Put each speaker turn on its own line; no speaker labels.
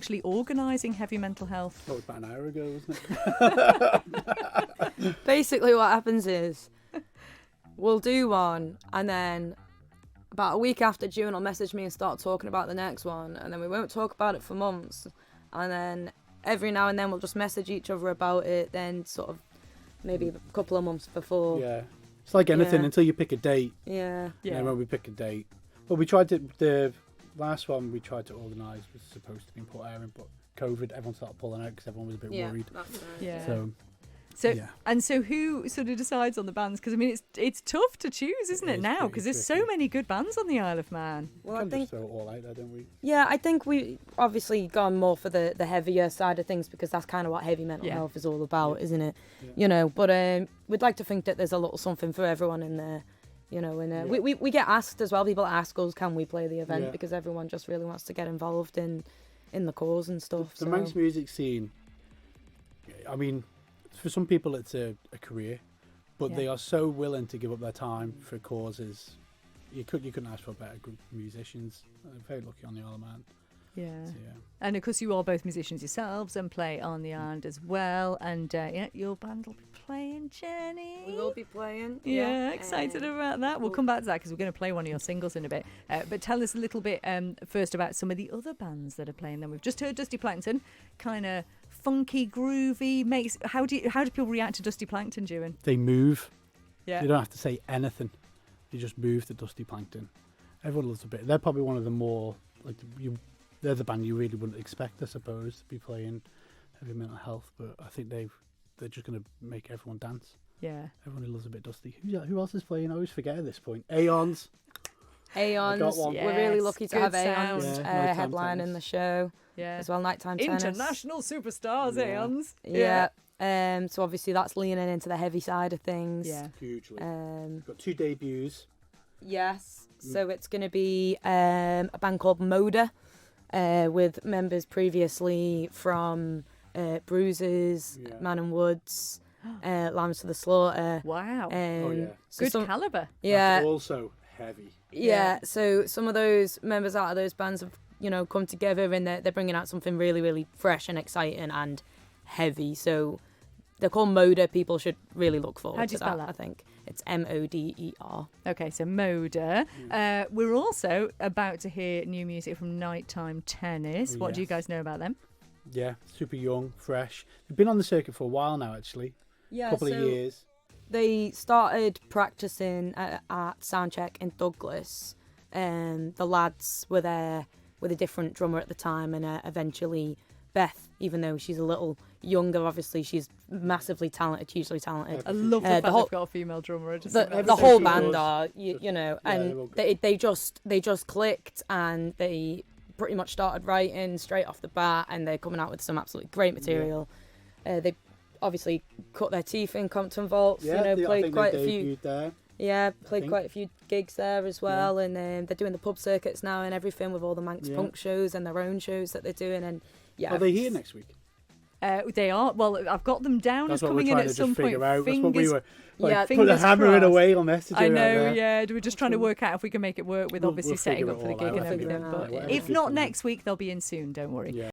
actually organising Heavy Mental Health?
That was about an hour ago, wasn't it?
Basically what happens is we'll do one, and then about a week after, June will message me and start talking about the next one, and then we won't talk about it for months, and then every now and then we'll just message each other about it, then sort of maybe a couple of months before.
Yeah. It's like anything until you pick a date.
Yeah.
And then when we pick a date. Well, we tried to, the last one we tried to organise was supposed to be in Port Erin, but COVID, everyone started pulling out because everyone was a bit worried.
That's right.
Yeah.
So
So who sort of decides on the bands? Because I mean, it's tough to choose, isn't it now? Because there's so many good bands on the Isle of Man.
Well,
we
I
can
think
just throw it all out there, don't we?
Yeah, I think we obviously gone more for the heavier side of things because that's kind of what heavy mental health is all about, isn't it?
Yeah.
You know, but we'd like to think that there's a little something for everyone in there. You know, and we get asked as well. People ask us, can we play the event? Because everyone just really wants to get involved in the cause and stuff.
The Manx music scene, I mean, for some people it's a career, but they are so willing to give up their time for causes. You couldn't ask for a better group of musicians. I'm very lucky on the Isle of Man.
Yeah.
So,
And of course you are both musicians yourselves and play on the island as well, and your band will be playing, Jenny.
We will be playing.
Yeah, excited about that. We'll come back to that because we're going to play one of your singles in a bit. But tell us a little bit first about some of the other bands that are playing them. We've just heard Dusty Plankton, kind of funky, groovy. How do people react to Dusty Plankton, Juan?
they move.
Yeah.
You don't have to say anything. You just move to Dusty Plankton. Everyone loves a bit. They're probably one of the more they're the band you really wouldn't expect, I suppose, to be playing Heavy Mental Health. But I think they're just going to make everyone dance.
Yeah.
Everyone who loves a bit Dusty. Who else is playing? I always forget at this point. Aeons.
Aeons.
one.
We're really lucky to
Good
have Aeons
sound.
Nighttime
headline
tennis.
in the show as well. Nighttime tennis.
International superstars, Aeons.
Yeah. So obviously that's leaning into the heavy side of things.
Yeah.
Hugely. We've got 2 debuts.
Yes. So it's going to be a band called Moda, with members previously from Bruises, Man and Woods, Lambs to the Slaughter.
Wow.
So
Good calibre.
Yeah.
That's also heavy.
Yeah. So some of those members out of those bands have, come together, and they're bringing out something really, really fresh and exciting and heavy. So they're called Moda. People should really look forward
How do you
to
spell
that.
that?
I think it's Moder.
Okay, so Moda. We're also about to hear new music from Nighttime Tennis. What do you guys know about them?
Yeah, super young, fresh. They've been on the circuit for a while now, actually.
Yeah,
couple of years.
They started practicing at Soundcheck in Douglas. The lads were there with a different drummer at the time, and eventually Beth, even though she's a little younger, obviously she's massively talented, hugely talented.
I love the fact
whole-
they've got a female drummer.
The whole band are,
Yeah,
and they just clicked, and they pretty much started writing straight off the bat, and they're coming out with some absolutely great material. They obviously cut their teeth in Compton Vaults. Played quite a few.
There.
Yeah, played quite a few gigs there as well, and they're doing the pub circuits now and everything with all the Manx Punk shows and their own shows that they're doing. And
Are they here next week?
They are. Well, I've got them down
That's
as
what we're
coming in
trying
at
to
some
just
point.
figure out. That's
Fingers,
what we were put the
fingers
hammer in
crossed.
away on messaging.
I know,
right there.
We're just trying to work out if we can make it work with obviously
we'll
setting
figure
up
it
for the
all
gig
out.
and
We'll figure
everything.
it out.
But
Whatever
if
good
not
for
next week, they'll be in soon. Don't worry.
Yeah.